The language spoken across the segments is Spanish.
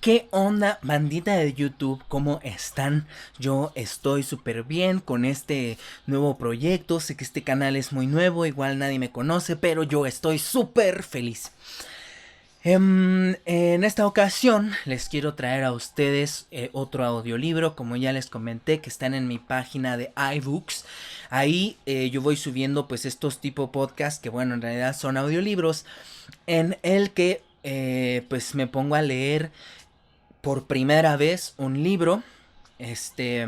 ¿Qué onda, bandita de YouTube? ¿Cómo están? Yo estoy súper bien con este nuevo proyecto. Sé que este canal es muy nuevo, igual nadie me conoce, pero yo estoy súper feliz. En esta ocasión les quiero traer a ustedes otro audiolibro, como ya les comenté, que están en mi página de iBooks. Ahí yo voy subiendo pues estos tipo podcasts que bueno, en realidad son audiolibros en el que pues me pongo a leer por primera vez un libro, este,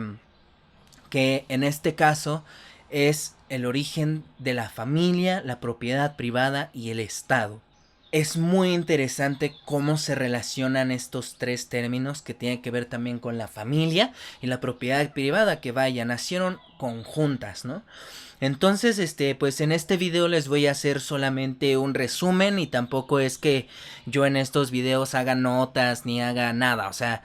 que en este caso es el origen de la familia, la propiedad privada y el Estado. Es muy interesante cómo se relacionan estos tres términos que tienen que ver también con la familia y la propiedad privada, que vaya, nacieron conjuntas, ¿no? Entonces, pues en este video les voy a hacer solamente un resumen y tampoco es que yo en estos videos haga notas ni haga nada, o sea,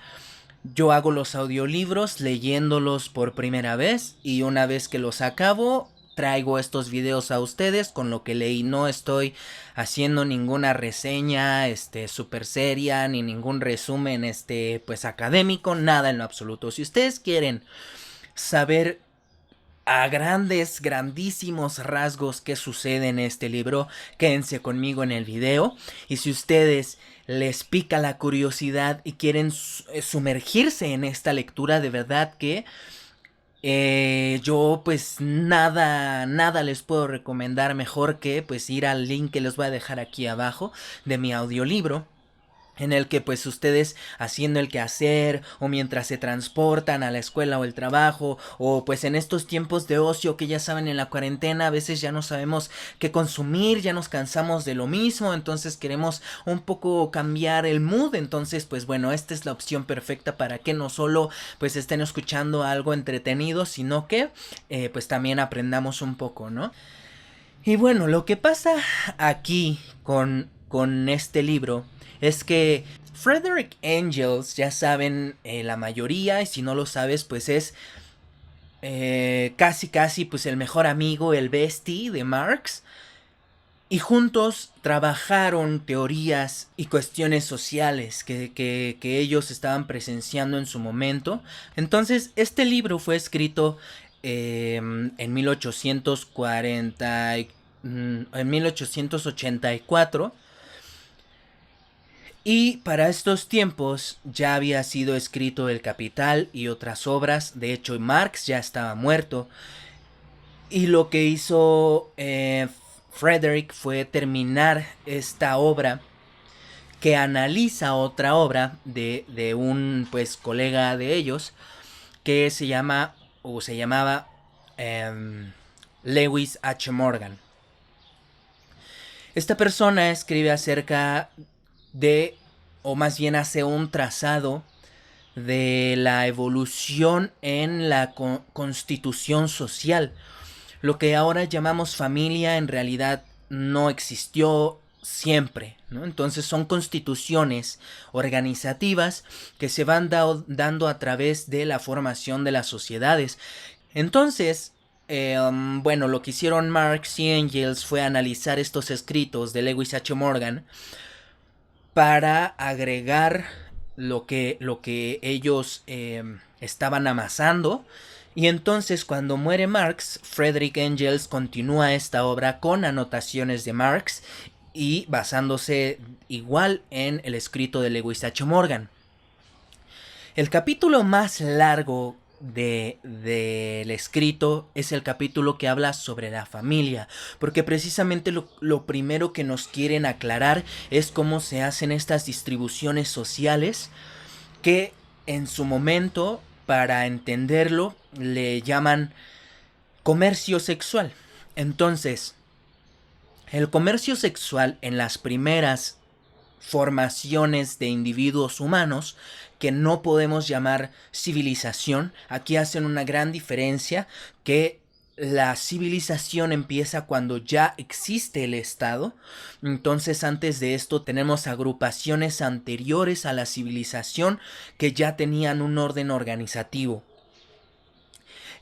yo hago los audiolibros leyéndolos por primera vez y una vez que los acabo traigo estos videos a ustedes con lo que leí. No estoy haciendo ninguna reseña super seria ni ningún resumen pues académico, nada en lo absoluto. Si ustedes quieren saber a grandísimos rasgos qué sucede en este libro, quédense conmigo en el video. Y si ustedes les pica la curiosidad y quieren sumergirse en esta lectura, de verdad que yo pues nada les puedo recomendar mejor que pues ir al link que les voy a dejar aquí abajo de mi audiolibro, en el que pues ustedes haciendo el quehacer o mientras se transportan a la escuela o el trabajo o pues en estos tiempos de ocio que ya saben, en la cuarentena a veces ya no sabemos qué consumir, ya nos cansamos de lo mismo, entonces queremos un poco cambiar el mood. Entonces pues bueno, esta es la opción perfecta para que no solo pues estén escuchando algo entretenido, sino que pues también aprendamos un poco, ¿no? Y bueno, lo que pasa aquí con este libro es que Frederick Engels, ya saben la mayoría, y si no lo sabes, pues es casi pues el mejor amigo, el bestie de Marx. Y juntos trabajaron teorías y cuestiones sociales que ellos estaban presenciando en su momento. Entonces, este libro fue escrito en 1840, en 1884. Y para estos tiempos ya había sido escrito El Capital y otras obras. De hecho, Marx ya estaba muerto. Y lo que hizo Frederick fue terminar esta obra, que analiza otra obra de un pues colega de ellos, que se llama o se llamaba Lewis H. Morgan. Esta persona escribe acerca de, o más bien hace un trazado de la evolución en la constitución social. Lo que ahora llamamos familia en realidad no existió siempre, ¿no? Entonces son constituciones organizativas que se van dando a través de la formación de las sociedades. Entonces, bueno, lo que hicieron Marx y Engels fue analizar estos escritos de Lewis H. Morgan para agregar lo que ellos estaban amasando. Y entonces cuando muere Marx, Friedrich Engels continúa esta obra con anotaciones de Marx y basándose igual en el escrito de Lewis H. Morgan. El capítulo más largo del escrito es el capítulo que habla sobre la familia, porque precisamente lo primero que nos quieren aclarar es cómo se hacen estas distribuciones sociales, que en su momento, para entenderlo, le llaman comercio sexual. Entonces, el comercio sexual en las primeras formaciones de individuos humanos, que no podemos llamar civilización, aquí hacen una gran diferencia, que la civilización empieza cuando ya existe el Estado. Entonces antes de esto tenemos agrupaciones anteriores a la civilización que ya tenían un orden organizativo.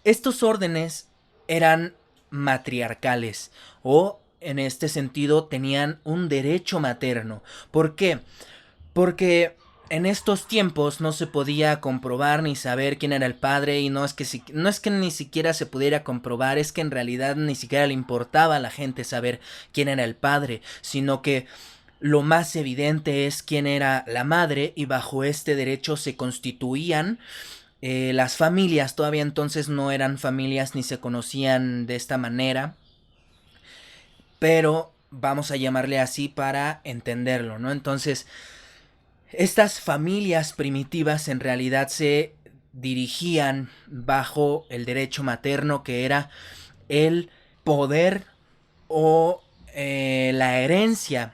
Estos órdenes eran matriarcales, o en este sentido tenían un derecho materno. ¿Por qué? Porque En estos tiempos no se podía comprobar ni saber quién era el padre, y no es que ni siquiera se pudiera comprobar, es que en realidad ni siquiera le importaba a la gente saber quién era el padre, sino que lo más evidente es quién era la madre, y bajo este derecho se constituían las familias. Todavía entonces no eran familias ni se conocían de esta manera, pero vamos a llamarle así para entenderlo, ¿no? Entonces, estas familias primitivas en realidad se dirigían bajo el derecho materno, que era el poder o la herencia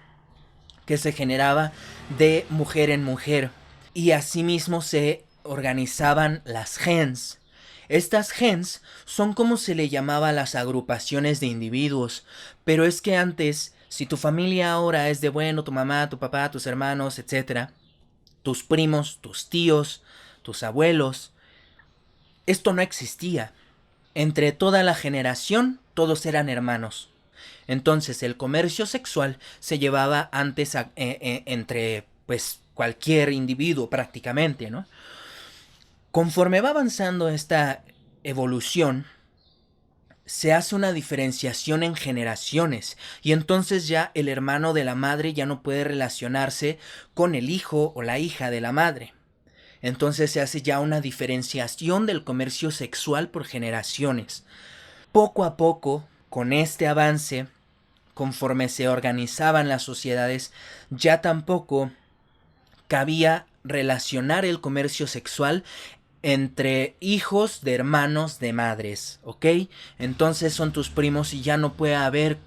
que se generaba de mujer en mujer. Y asimismo se organizaban las gens. Estas gens son como se le llamaba a las agrupaciones de individuos, pero es que antes, si tu familia ahora es de, bueno, tu mamá, tu papá, tus hermanos, etcétera, tus primos, tus tíos, tus abuelos, esto no existía. Entre toda la generación, todos eran hermanos. Entonces el comercio sexual se llevaba antes entre pues cualquier individuo prácticamente, ¿no? Conforme va avanzando esta evolución, se hace una diferenciación en generaciones, y entonces ya el hermano de la madre ya no puede relacionarse con el hijo o la hija de la madre. Entonces se hace ya una diferenciación del comercio sexual por generaciones. Poco a poco, con este avance, conforme se organizaban las sociedades, ya tampoco cabía relacionar el comercio sexual entre hijos de hermanos de madres, ¿ok? Entonces son tus primos y ya no puede haber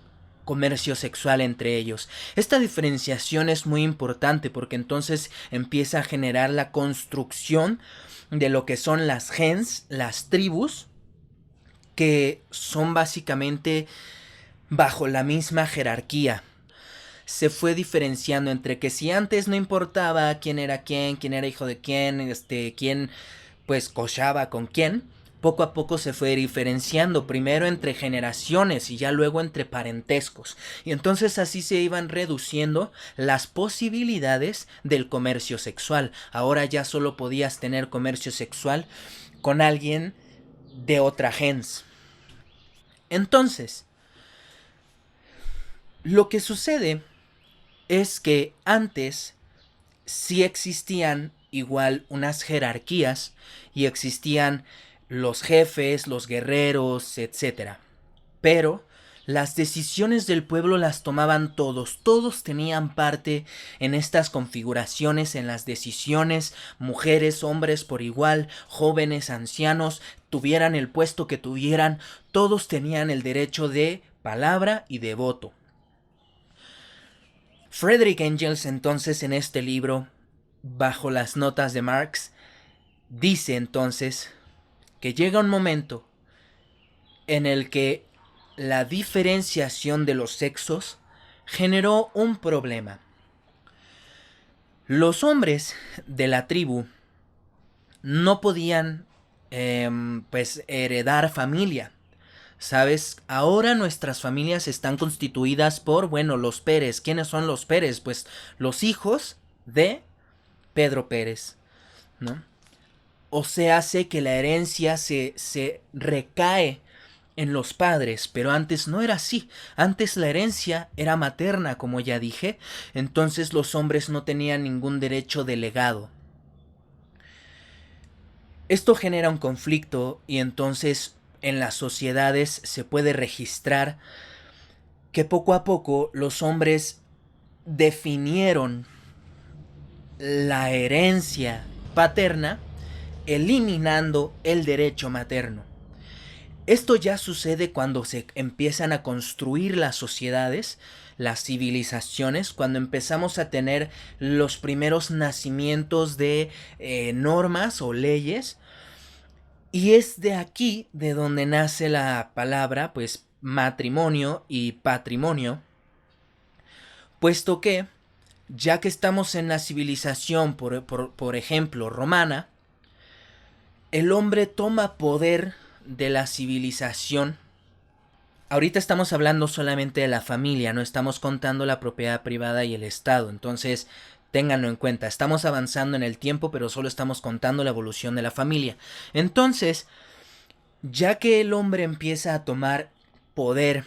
comercio sexual entre ellos. Esta diferenciación es muy importante porque entonces empieza a generar la construcción de lo que son las gens, las tribus, que son básicamente bajo la misma jerarquía. Se fue diferenciando entre que si antes no importaba quién era hijo de quién, quién pues cochaba con quién, poco a poco se fue diferenciando, primero entre generaciones y ya luego entre parentescos. Y entonces así se iban reduciendo las posibilidades del comercio sexual. Ahora ya solo podías tener comercio sexual con alguien de otra gens. Entonces, lo que sucede es que antes sí existían igual unas jerarquías y existían los jefes, los guerreros, etcétera. Pero las decisiones del pueblo las tomaban todos, todos tenían parte en estas configuraciones, en las decisiones, mujeres, hombres por igual, jóvenes, ancianos, tuvieran el puesto que tuvieran, todos tenían el derecho de palabra y de voto. Frederick Engels entonces en este libro, bajo las notas de Marx, dice entonces que llega un momento en el que la diferenciación de los sexos generó un problema. Los hombres de la tribu no podían pues heredar familia. ¿Sabes? Ahora nuestras familias están constituidas por, bueno, los Pérez. ¿Quiénes son los Pérez? Pues los hijos de Pedro Pérez, ¿no? O se hace que la herencia se recae en los padres, pero antes no era así. Antes la herencia era materna, como ya dije, entonces los hombres no tenían ningún derecho de legado. Esto genera un conflicto y entonces en las sociedades se puede registrar que poco a poco los hombres definieron la herencia paterna eliminando el derecho materno. Esto ya sucede cuando se empiezan a construir las sociedades, las civilizaciones, cuando empezamos a tener los primeros nacimientos de normas o leyes. Y es de aquí de donde nace la palabra, pues, matrimonio y patrimonio, puesto que, ya que estamos en la civilización, por ejemplo, romana, el hombre toma poder de la civilización. Ahorita estamos hablando solamente de la familia, no estamos contando la propiedad privada y el Estado. Entonces, Ténganlo en cuenta, estamos avanzando en el tiempo, pero solo estamos contando la evolución de la familia. Entonces, ya que el hombre empieza a tomar poder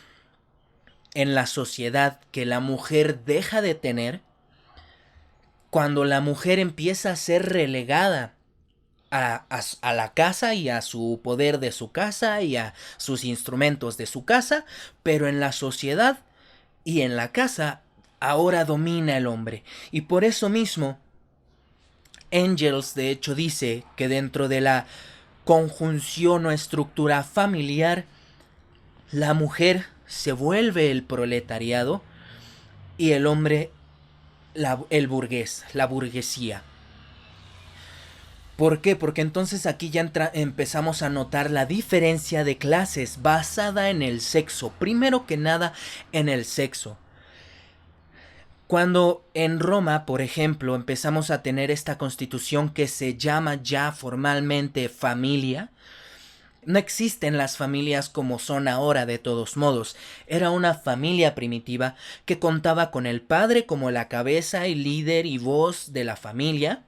en la sociedad que la mujer deja de tener, cuando la mujer empieza a ser relegada a la casa y a su poder de su casa y a sus instrumentos de su casa, pero en la sociedad y en la casa ahora domina el hombre. Y por eso mismo, Engels de hecho dice que dentro de la conjunción o estructura familiar, la mujer se vuelve el proletariado y el hombre el burgués, la burguesía. ¿Por qué? Porque entonces aquí ya empezamos a notar la diferencia de clases basada en el sexo. Primero que nada, en el sexo. Cuando en Roma, por ejemplo, empezamos a tener esta constitución que se llama ya formalmente familia, no existen las familias como son ahora de todos modos. Era una familia primitiva que contaba con el padre como la cabeza y líder y voz de la familia.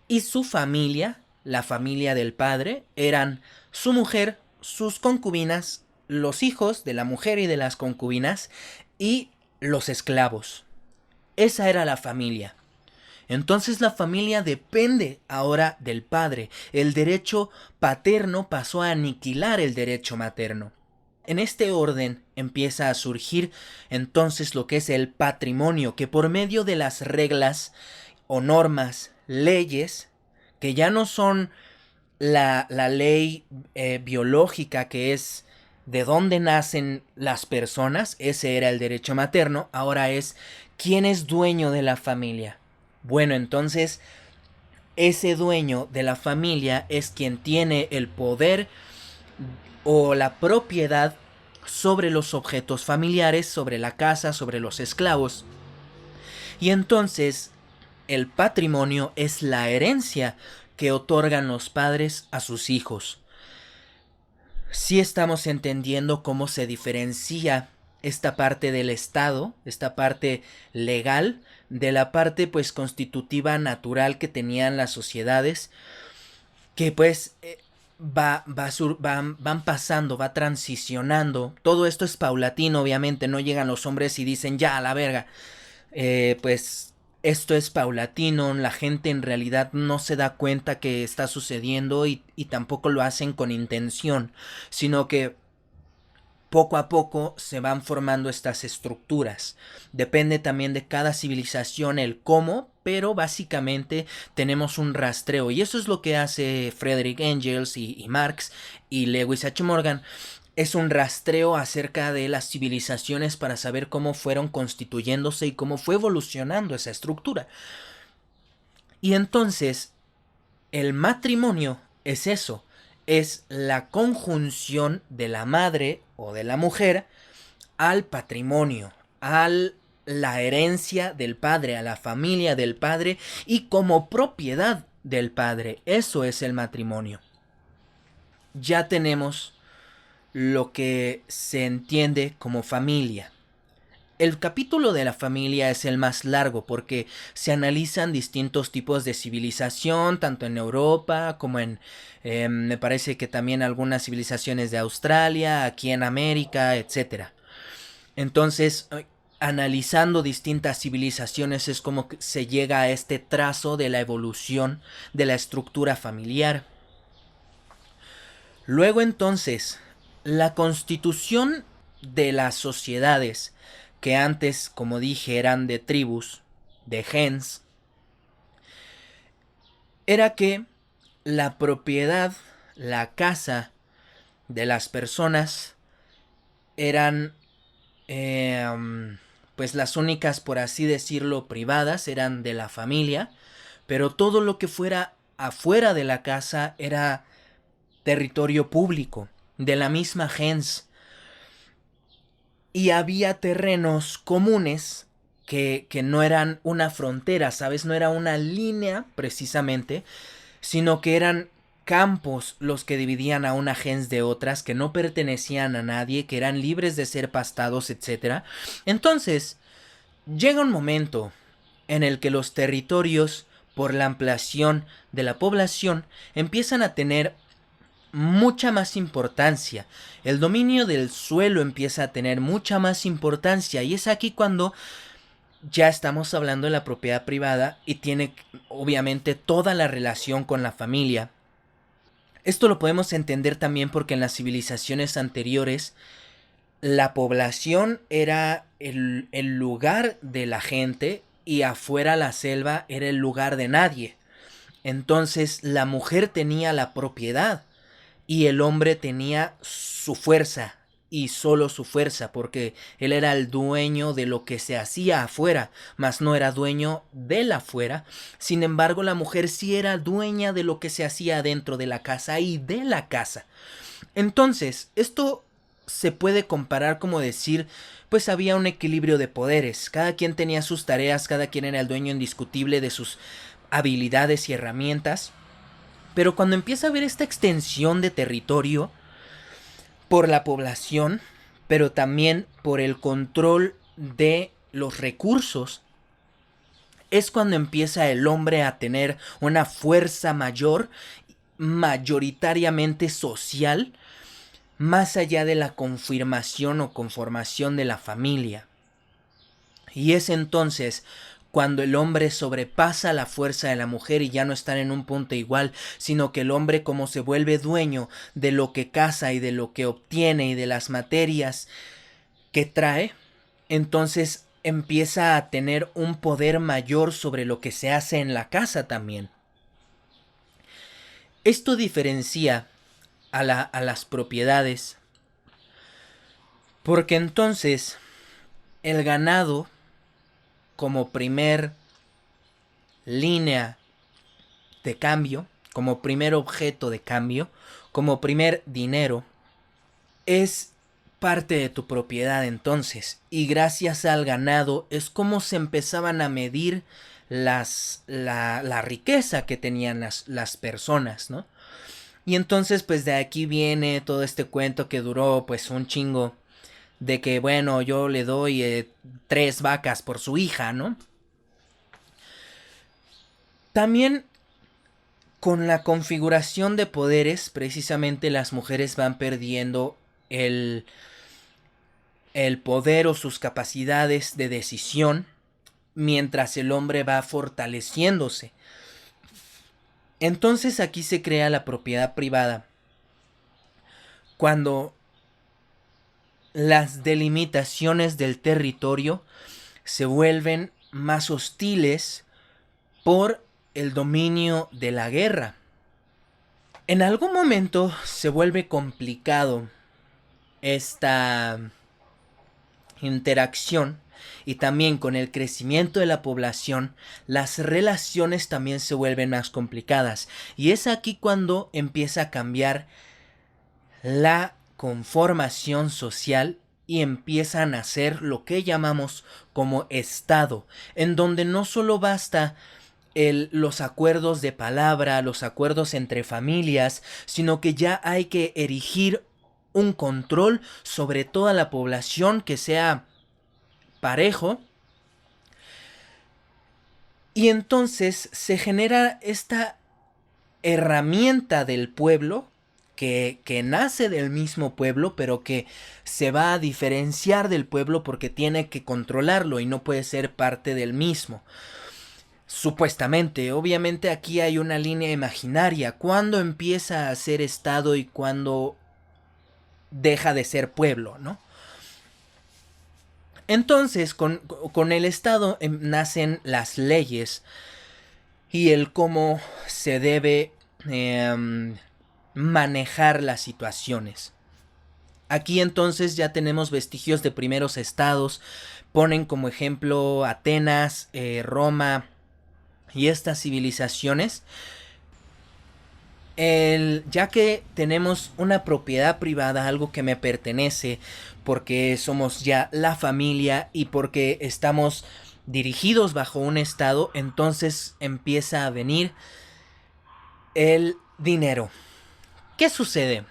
Y su familia, la familia del padre, eran su mujer, sus concubinas, los hijos de la mujer y de las concubinas y los esclavos. Esa era la familia. Entonces la familia depende ahora del padre. El derecho paterno pasó a aniquilar el derecho materno. En este orden empieza a surgir entonces lo que es el patrimonio, que por medio de las reglas o normas, leyes, que ya no son la ley biológica, que es de dónde nacen las personas, ese era el derecho materno, ahora es quién es dueño de la familia. Bueno, entonces ese dueño de la familia es quien tiene el poder o la propiedad sobre los objetos familiares, sobre la casa, sobre los esclavos. Y entonces el patrimonio es la herencia que otorgan los padres a sus hijos. Sí estamos entendiendo cómo se diferencia esta parte del Estado, esta parte legal, de la parte pues constitutiva natural que tenían las sociedades, que pues van pasando, va transicionando. Todo esto es paulatino, obviamente, no llegan los hombres y dicen ya a la verga. Pues esto es paulatino, la gente en realidad no se da cuenta que está sucediendo y tampoco lo hacen con intención, sino que poco a poco se van formando estas estructuras. Depende también de cada civilización el cómo, pero básicamente tenemos un rastreo y eso es lo que hace Friedrich Engels y Marx y Lewis H. Morgan. Es un rastreo acerca de las civilizaciones para saber cómo fueron constituyéndose y cómo fue evolucionando esa estructura. Y entonces, el matrimonio es eso, es la conjunción de la madre o de la mujer al patrimonio, a la herencia del padre, a la familia del padre y como propiedad del padre. Eso es el matrimonio. Ya tenemos lo que se entiende como familia. El capítulo de la familia es el más largo porque se analizan distintos tipos de civilización, tanto en Europa como me parece que también algunas civilizaciones de Australia, aquí en América, etc. Entonces, analizando distintas civilizaciones es como que se llega a este trazo de la evolución de la estructura familiar. Luego entonces, la constitución de las sociedades que antes, como dije, eran de tribus, de gens, era que la propiedad, la casa de las personas eran pues las únicas, por así decirlo, privadas, eran de la familia, pero todo lo que fuera afuera de la casa era territorio público, de la misma gens. Y había terrenos comunes que no eran una frontera, ¿sabes? No era una línea precisamente, sino que eran campos los que dividían a una gens de otras, que no pertenecían a nadie, que eran libres de ser pastados, etc. Entonces, llega un momento en el que los territorios, por la ampliación de la población, empiezan a tener mucha más importancia. El dominio del suelo empieza a tener mucha más importancia, y es aquí cuando ya estamos hablando de la propiedad privada y tiene obviamente toda la relación con la familia. Esto lo podemos entender también porque en las civilizaciones anteriores la población era el lugar de la gente y afuera la selva era el lugar de nadie. Entonces la mujer tenía la propiedad y el hombre tenía su fuerza y solo su fuerza, porque él era el dueño de lo que se hacía afuera, mas no era dueño de la afuera. Sin embargo, la mujer sí era dueña de lo que se hacía dentro de la casa y de la casa. Entonces, esto se puede comparar como decir, pues había un equilibrio de poderes, cada quien tenía sus tareas, cada quien era el dueño indiscutible de sus habilidades y herramientas. Pero cuando empieza a haber esta extensión de territorio por la población, pero también por el control de los recursos, es cuando empieza el hombre a tener una fuerza mayor, mayoritariamente social, más allá de la confirmación o conformación de la familia. Y es entonces cuando el hombre sobrepasa la fuerza de la mujer y ya no están en un punto igual, sino que el hombre, como se vuelve dueño de lo que caza y de lo que obtiene y de las materias que trae, entonces empieza a tener un poder mayor sobre lo que se hace en la casa también. Esto diferencia a las propiedades, porque entonces el ganado, como primer línea de cambio, como primer objeto de cambio, como primer dinero, es parte de tu propiedad entonces. Y gracias al ganado es como se empezaban a medir la riqueza que tenían las personas, ¿no? Y entonces pues de aquí viene todo este cuento que duró pues un chingo, de que bueno, yo le doy 3 vacas por su hija, ¿no? También con la configuración de poderes, precisamente las mujeres van perdiendo el poder o sus capacidades de decisión, mientras el hombre va fortaleciéndose. Entonces aquí se crea la propiedad privada, cuando las delimitaciones del territorio se vuelven más hostiles por el dominio de la guerra. En algún momento se vuelve complicado esta interacción, y también con el crecimiento de la población las relaciones también se vuelven más complicadas, y es aquí cuando empieza a cambiar la conformación social y empieza a nacer lo que llamamos como Estado, en donde no solo basta los acuerdos de palabra, los acuerdos entre familias, sino que ya hay que erigir un control sobre toda la población que sea parejo. Y entonces se genera esta herramienta del pueblo que nace del mismo pueblo, pero que se va a diferenciar del pueblo porque tiene que controlarlo y no puede ser parte del mismo. Supuestamente, obviamente aquí hay una línea imaginaria. ¿Cuándo empieza a ser estado y cuándo deja de ser pueblo, no? Entonces, con el estado nacen las leyes y el cómo se debe manejar las situaciones. Aquí entonces ya tenemos vestigios de primeros estados. Ponen como ejemplo Atenas, Roma y estas civilizaciones. Ya que tenemos una propiedad privada, algo que me pertenece, porque somos ya la familia y porque estamos dirigidos bajo un estado, entonces empieza a venir el dinero. ¿Qué sucede?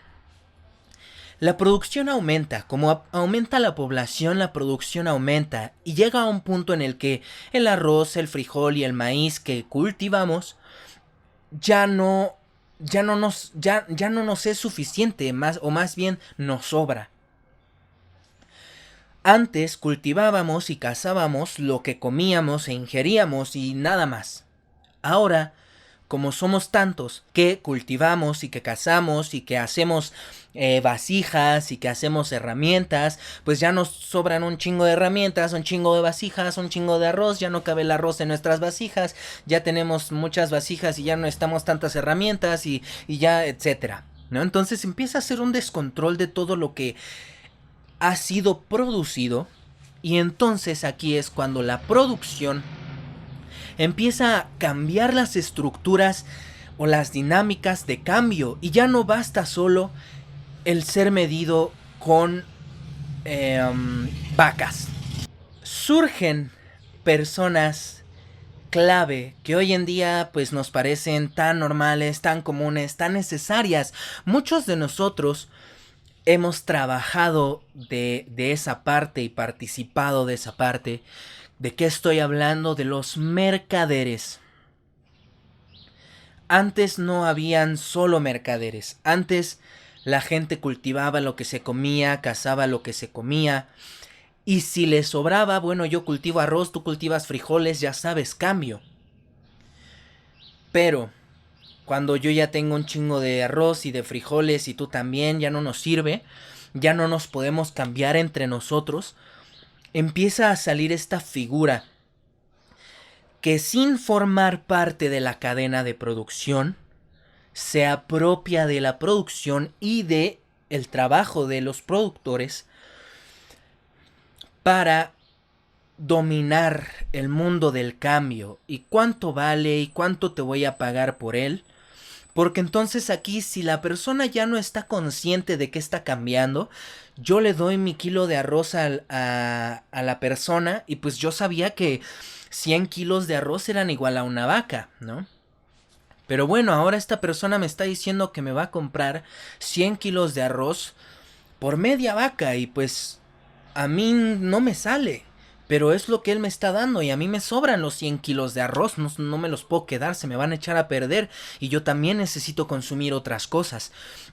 La producción aumenta, como aumenta la población, la producción aumenta y llega a un punto en el que el arroz, el frijol y el maíz que cultivamos ya no ya no nos es suficiente, más o más bien nos sobra. Antes cultivábamos y cazábamos lo que comíamos e ingeríamos y nada más. Ahora, como somos tantos que cultivamos y que cazamos y que hacemos vasijas y que hacemos herramientas, pues ya nos sobran un chingo de herramientas, un chingo de vasijas, un chingo de arroz, ya no cabe el arroz en nuestras vasijas, ya tenemos muchas vasijas y ya no necesitamos tantas herramientas y ya, etcétera, ¿no? Entonces empieza a ser un descontrol de todo lo que ha sido producido y entonces aquí es cuando la producción empieza a cambiar las estructuras o las dinámicas de cambio y ya no basta solo el ser medido con vacas. Surgen personas clave que hoy en día pues nos parecen tan normales, tan comunes, tan necesarias. Muchos de nosotros hemos trabajado de esa parte y participado de esa parte. ¿De qué estoy hablando? De los mercaderes. Antes no habían solo mercaderes. Antes la gente cultivaba lo que se comía, cazaba lo que se comía. Y si le sobraba, bueno, yo cultivo arroz, tú cultivas frijoles, ya sabes, cambio. Pero cuando yo ya tengo un chingo de arroz y de frijoles y tú también, ya no nos sirve, ya no nos podemos cambiar entre nosotros, empieza a salir esta figura que sin formar parte de la cadena de producción, se apropia de la producción y de el trabajo de los productores para dominar el mundo del cambio y cuánto vale y cuánto te voy a pagar por él. Porque entonces aquí si la persona ya no está consciente de que está cambiando, yo le doy mi kilo de arroz a la persona y pues yo sabía que 100 kilos de arroz eran igual a una vaca, ¿no? Pero bueno, ahora esta persona me está diciendo que me va a comprar 100 kilos de arroz por media vaca y pues a mí no me sale. Pero es lo que él me está dando y a mí me sobran los 100 kilos de arroz, no me los puedo quedar, se me van a echar a perder y yo también necesito consumir otras cosas.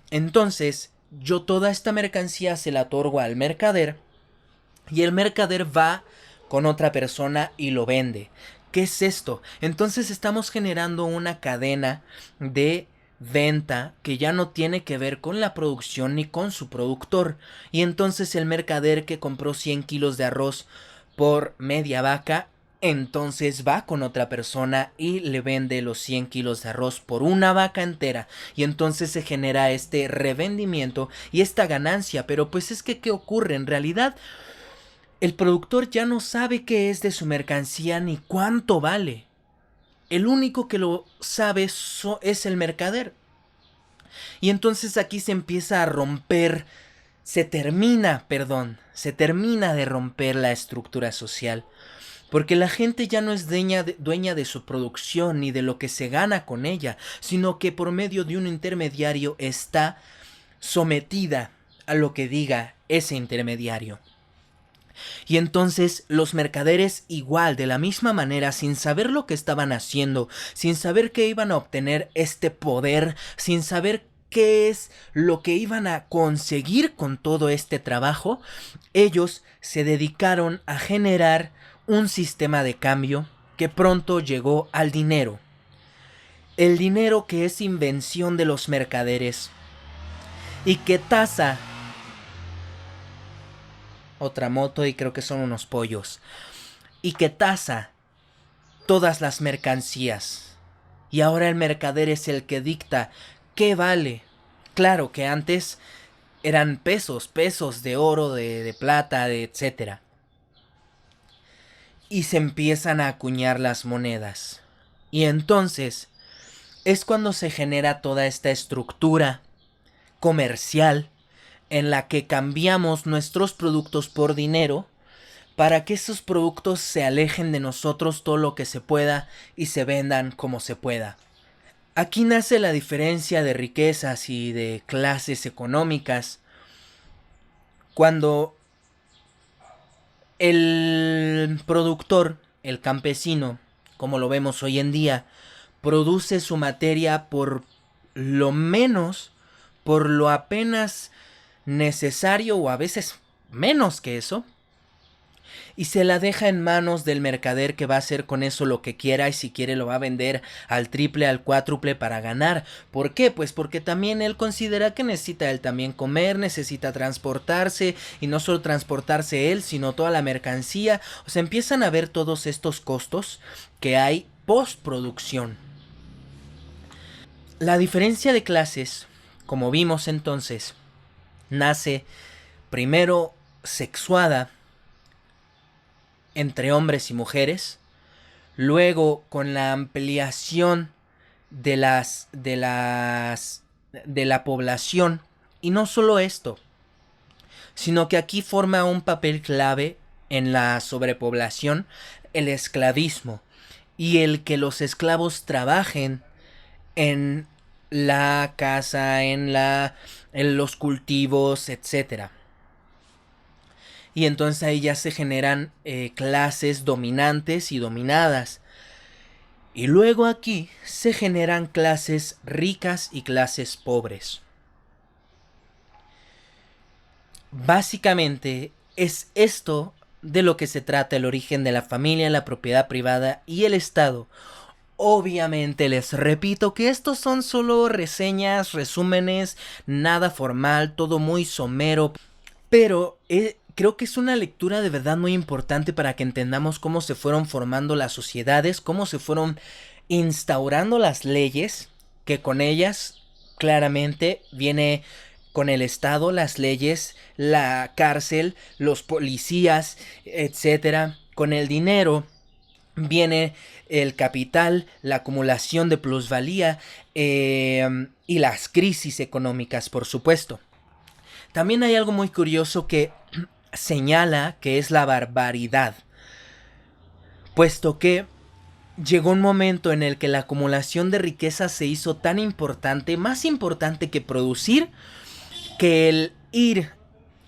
Entonces, yo toda esta mercancía se la otorgo al mercader y el mercader va con otra persona y lo vende. ¿Qué es esto? Entonces estamos generando una cadena de venta que ya no tiene que ver con la producción ni con su productor. Y entonces el mercader que compró 100 kilos de arroz por media vaca, entonces va con otra persona y le vende los 100 kilos de arroz por una vaca entera. Y entonces se genera este revendimiento y esta ganancia. Pero pues es que ¿qué ocurre? En realidad el productor ya no sabe qué es de su mercancía ni cuánto vale. El único que lo sabe es el mercader. Y entonces aquí se empieza a romper, se termina de romper la estructura social. Porque la gente ya no es dueña de su producción ni de lo que se gana con ella, sino que por medio de un intermediario está sometida a lo que diga ese intermediario. Y entonces los mercaderes igual, de la misma manera, sin saber lo que estaban haciendo, sin saber que iban a obtener este poder, sin saber qué es lo que iban a conseguir con todo este trabajo, ellos se dedicaron a generar un sistema de cambio que pronto llegó al dinero. El dinero que es invención de los mercaderes y que tasa otra moto y creo que son unos pollos y que tasa todas las mercancías. Y ahora el mercader es el que dicta qué vale. Claro que antes eran pesos de oro, de plata, de etcétera. Y se empiezan a acuñar las monedas. Y entonces es cuando se genera toda esta estructura comercial en la que cambiamos nuestros productos por dinero para que esos productos se alejen de nosotros todo lo que se pueda y se vendan como se pueda. Aquí nace la diferencia de riquezas y de clases económicas, Cuando el productor, el campesino, como lo vemos hoy en día, produce su materia por lo menos, por lo apenas necesario o a veces menos que eso, y se la deja en manos del mercader que va a hacer con eso lo que quiera y si quiere lo va a vender al triple, al cuádruple para ganar. ¿Por qué? Pues porque también él considera que necesita él también comer, necesita transportarse y no solo transportarse él, sino toda la mercancía. O sea, empiezan a ver todos estos costos que hay postproducción. La diferencia de clases, como vimos entonces, nace primero sexuada entre hombres y mujeres, luego con la ampliación de la población, y no solo esto, sino que aquí forma un papel clave en la sobrepoblación el esclavismo y el que los esclavos trabajen en la casa, en los cultivos, etcétera. Y entonces ahí ya se generan clases dominantes y dominadas. Y luego aquí se generan clases ricas y clases pobres. Básicamente es esto de lo que se trata el origen de la familia, la propiedad privada y el Estado. Obviamente les repito que estos son solo reseñas, resúmenes, nada formal, todo muy somero, pero creo que es una lectura de verdad muy importante para que entendamos cómo se fueron formando las sociedades, cómo se fueron instaurando las leyes, que con ellas claramente viene con el Estado, las leyes, la cárcel, los policías, etcétera. Con el dinero viene el capital, la acumulación de plusvalía y las crisis económicas, por supuesto. También hay algo muy curioso que señala que es la barbaridad, puesto que llegó un momento en el que la acumulación de riqueza se hizo tan importante, más importante que producir, que el ir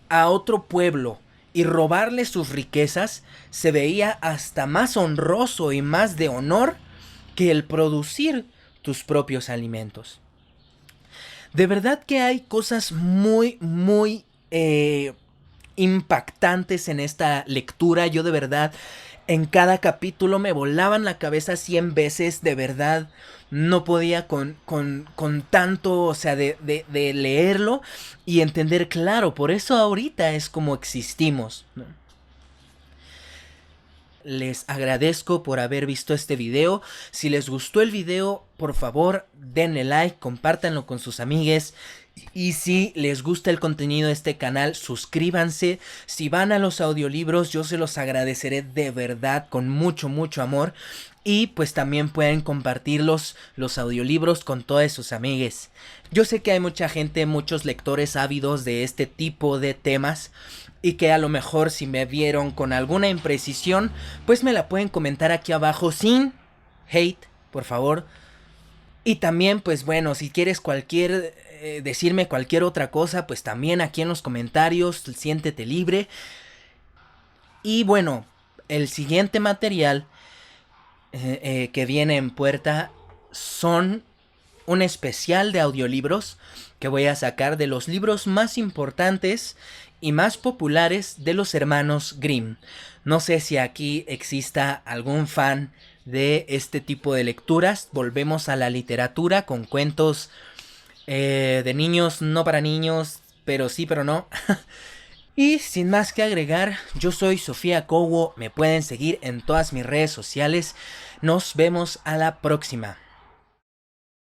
a otro pueblo y robarle sus riquezas se veía hasta más honroso y más de honor que el producir tus propios alimentos. De verdad que hay cosas muy, muy impactantes en esta lectura. Yo de verdad en cada capítulo me volaban la cabeza 100 veces. De verdad no podía con tanto, o sea, de leerlo y entender, claro, por eso ahorita es como existimos, ¿no? Les agradezco por haber visto este video. Si les gustó el video, por favor, denle like, compártanlo con sus amigues. Y si les gusta el contenido de este canal, suscríbanse. Si van a los audiolibros, yo se los agradeceré de verdad con mucho, mucho amor. Y pues también pueden compartir los audiolibros con todos sus amigues. Yo sé que hay mucha gente, muchos lectores ávidos de este tipo de temas, y que a lo mejor si me vieron con alguna imprecisión, pues me la pueden comentar aquí abajo sin hate, por favor. Y también, pues bueno, si quieres decirme cualquier otra cosa, pues también aquí en los comentarios, siéntete libre. Y bueno, el siguiente material que viene en puerta son un especial de audiolibros que voy a sacar de los libros más importantes y más populares de los hermanos Grimm. No sé si aquí exista algún fan de este tipo de lecturas. Volvemos a la literatura con cuentos de niños, no para niños, pero sí, pero no. Y sin más que agregar, yo soy Sofía Cowo, me pueden seguir en todas mis redes sociales. Nos vemos a la próxima.